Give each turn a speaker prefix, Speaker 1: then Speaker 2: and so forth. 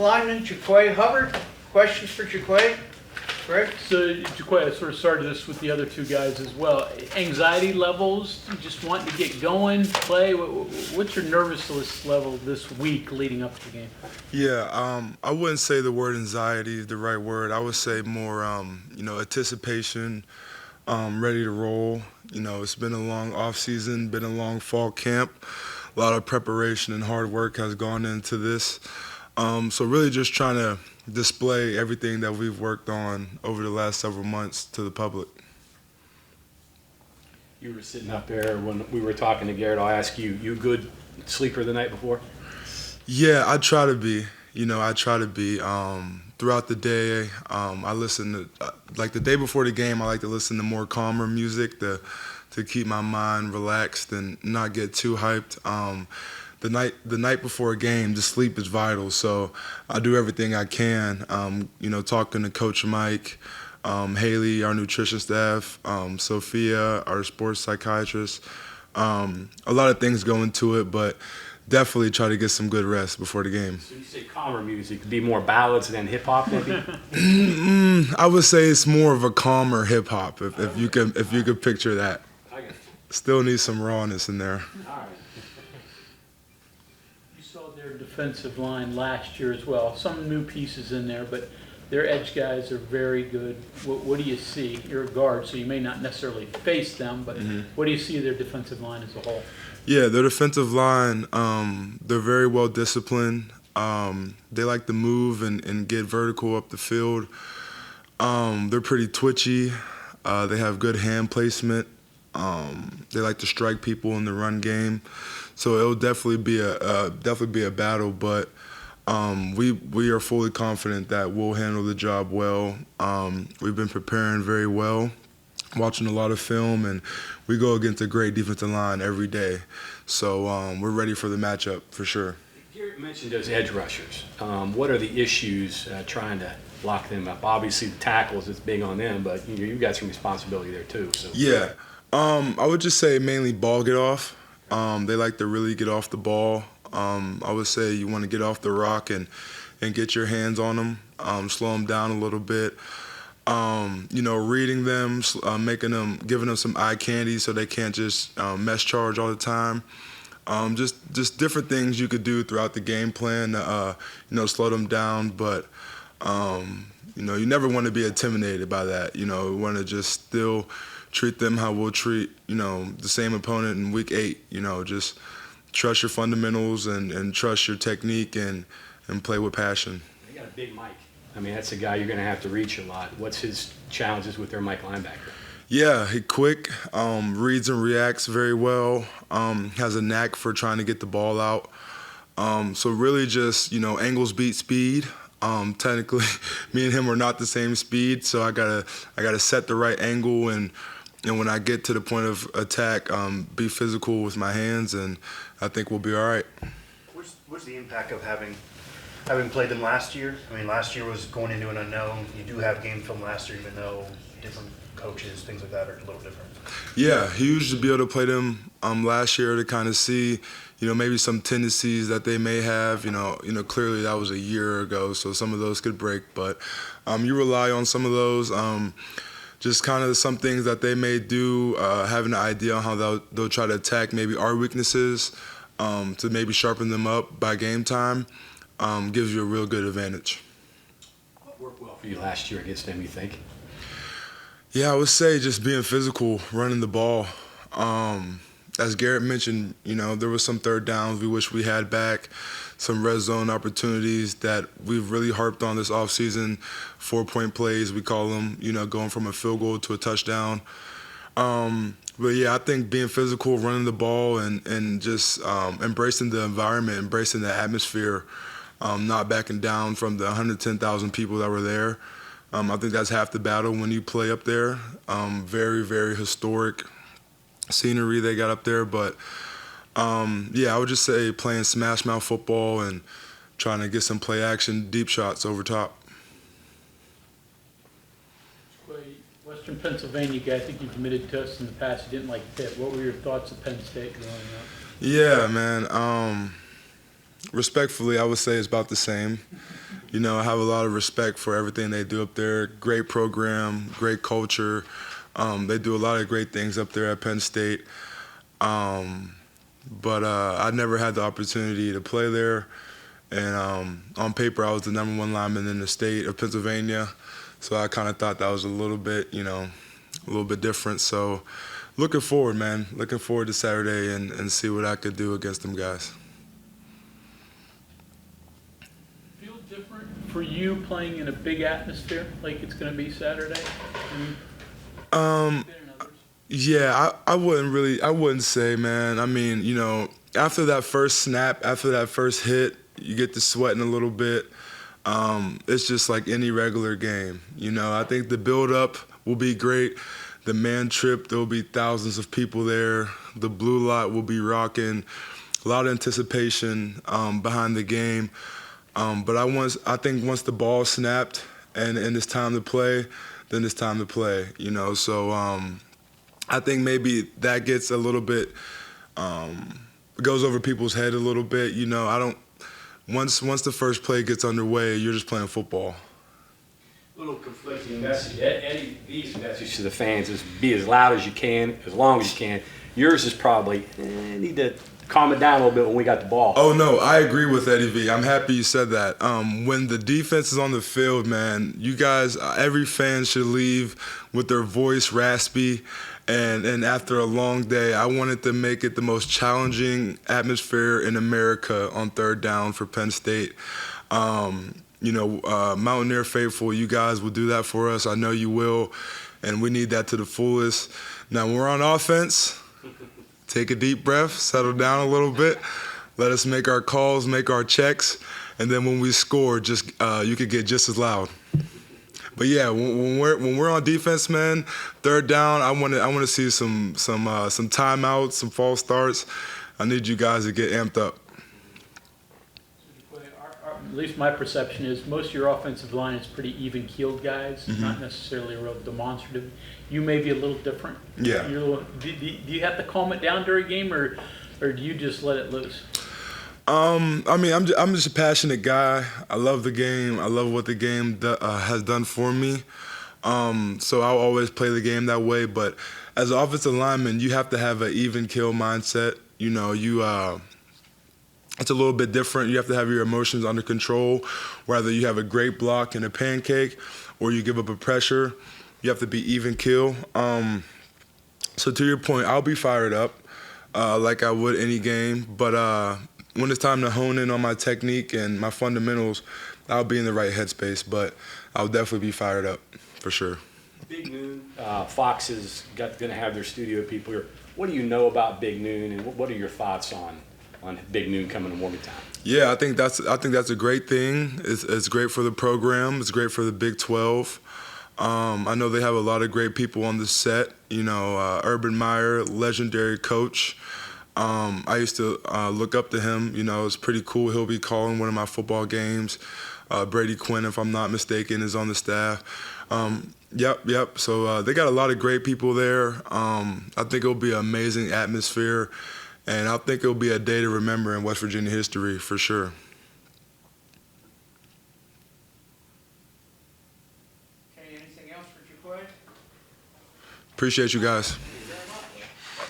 Speaker 1: lineman, Jaquay Hubbard. Questions for Jaquay? Greg?
Speaker 2: So, Jaquay, I sort of started this with the other two guys as well. Anxiety levels, you just wanting to get going, play. What's your nervousness level this week leading up to the game?
Speaker 3: Yeah, I wouldn't say the word anxiety is the right word. I would say more, anticipation, ready to roll. It's been a long off season, been a long fall camp. A lot of preparation and hard work has gone into this. So really just trying to display everything that we've worked on over the last several months to the public.
Speaker 4: You were sitting up there when we were talking to Garrett. I'll ask you, you a good sleeper the night before?
Speaker 3: Yeah, I try to be. Throughout the day, I listen to, like the day before the game, I like to listen to more calmer music to keep my mind relaxed and not get too hyped. The night before a game, the sleep is vital, so I do everything I can. Talking to Coach Mike, Haley, our nutrition staff, Sophia, our sports psychiatrist. A lot of things go into it, but definitely try to get some good rest before the game.
Speaker 4: So you say calmer music, be more ballads than hip hop, maybe?
Speaker 3: I would say it's more of a calmer hip hop, if you could picture that.
Speaker 4: I guess.
Speaker 3: Still needs some rawness in there.
Speaker 4: All right.
Speaker 2: You saw their defensive line last year as well. Some new pieces in there, but their edge guys are very good. What do you see? You're a guard, so you may not necessarily face them, but what do you see of their defensive line as a whole?
Speaker 3: Yeah, their defensive line, they're very well disciplined. They like to move and get vertical up the field. They're pretty twitchy. They have good hand placement. They like to strike people in the run game. So it'll definitely be a battle, but we are fully confident that we'll handle the job well. We've been preparing very well, watching a lot of film, and we go against a great defensive line every day. So we're ready for the matchup for sure.
Speaker 4: Garrett mentioned those edge rushers. What are the issues trying to lock them up? Obviously, the tackles, it's big on them, but you've got some responsibility there too. So.
Speaker 3: Yeah, I would just say mainly ball get off. They like to really get off the ball. I would say you want to get off the rock and get your hands on them, slow them down a little bit. Reading them, giving them some eye candy so they can't just mesh charge all the time. Just different things you could do throughout the game plan to, slow them down. But, you never want to be intimidated by that. We want to just still treat them how we'll treat, the same opponent in week 8. Just trust your fundamentals and trust your technique and play with passion.
Speaker 4: They got a big Mike. I mean, that's a guy you're going to have to reach a lot. What's his challenges with their Mike linebacker?
Speaker 3: Yeah, he's quick, reads and reacts very well, has a knack for trying to get the ball out. So really just, angles beat speed. Technically, me and him are not the same speed, so I gotta set the right angle and when I get to the point of attack, be physical with my hands, and I think we'll be all right.
Speaker 5: What's the impact of having played them last year? I mean, last year was going into an unknown. You do have game film last year, even though different coaches, things like that are a little different.
Speaker 3: Yeah, huge to be able to play them last year to kind of see, maybe some tendencies that they may have. Clearly that was a year ago, so some of those could break. But you rely on some of those. Just kind of some things that they may do, having an idea on how they'll try to attack maybe our weaknesses to maybe sharpen them up by game time. Gives you a real good advantage.
Speaker 4: What worked well for you last year against them, you think?
Speaker 3: Yeah, I would say just being physical, running the ball. As Garrett mentioned, there was some third downs we wish we had back, some red zone opportunities that we've really harped on this offseason, 4-point plays, we call them, going from a field goal to a touchdown. But yeah, I think being physical, running the ball, and just embracing the environment, embracing the atmosphere, not backing down from the 110,000 people that were there. I think that's half the battle when you play up there. Very, very historic scenery they got up there. But, I would just say playing smash mouth football and trying to get some play action, deep shots over top.
Speaker 2: Western Pennsylvania guy, I think you've admitted to us in the past you didn't like Pitt. What were your thoughts of Penn State growing up?
Speaker 3: Yeah, man. Respectfully, I would say it's about the same. You know, I have a lot of respect for everything they do up there. Great program, great culture. They do a lot of great things up there at Penn State. But I never had the opportunity to play there. And on paper, I was the #1 lineman in the state of Pennsylvania. So I kind of thought that was a little bit different. So looking forward, man. Looking forward to Saturday and see what I could do against them guys.
Speaker 2: Feel different for you playing in a big atmosphere like it's going to be Saturday?
Speaker 3: Yeah, I wouldn't say, man. I mean, you know, after that first snap, after that first hit, you get to sweating a little bit. It's just like any regular game. You know, I think the build-up will be great. The man trip, there will be thousands of people there. The blue lot will be rocking. A lot of anticipation behind the game. But I think once the ball snapped and it's time to play, then it's time to play. You know, so I think maybe that gets a little bit goes over people's head a little bit. You know, once the first play gets underway, you're just playing football.
Speaker 4: Little conflicting message. Eddie V's message to the fans is be as loud as you can, as long as you can. Yours is probably need to calm it down a little bit when we got the ball.
Speaker 3: Oh no, I agree with Eddie V. I'm happy you said that. When the defense is on the field, man, you guys, every fan should leave with their voice raspy. And after a long day, I wanted to make it the most challenging atmosphere in America on third down for Penn State. You know, Mountaineer faithful, you guys will do that for us. I know you will, and we need that to the fullest. Now, when we're on offense, take a deep breath, settle down a little bit, let us make our calls, make our checks, and then when we score, just you could get just as loud. But yeah, when we're on defense, man, third down, I want to see some timeouts, some false starts. I need you guys to get amped up.
Speaker 2: At least my perception is most of your offensive line is pretty even-keeled guys,
Speaker 3: Mm-hmm.
Speaker 2: not necessarily real demonstrative. You may be a little different.
Speaker 3: Yeah.
Speaker 2: Do you have to calm it down during a game, or do you just let it loose?
Speaker 3: I mean, I'm just a passionate guy. I love the game. I love what the game has done for me. So I'll always play the game that way. But as an offensive lineman, you have to have an even kill mindset. You know, it's a little bit different. You have to have your emotions under control. Whether you have a great block and a pancake, or you give up a pressure, you have to be even kill. So to your point, I'll be fired up like I would any game. But when it's time to hone in on my technique and my fundamentals, I'll be in the right headspace. But I'll definitely be fired up for sure.
Speaker 4: Big Noon, Fox is going to have their studio people here. What do you know about Big Noon, and what are your thoughts on Big Noon coming to warming time?
Speaker 3: Yeah, I think that's a great thing. It's great for the program. It's great for the Big 12. I know they have a lot of great people on the set. You know, Urban Meyer, legendary coach. I used to look up to him. You know, it's pretty cool. He'll be calling one of my football games. Brady Quinn, if I'm not mistaken, is on the staff. Yep. So they got a lot of great people there. I think it'll be an amazing atmosphere. And I think it'll be a day to remember in West Virginia history for sure.
Speaker 1: Okay, anything else for Jaquay?
Speaker 3: Appreciate you guys.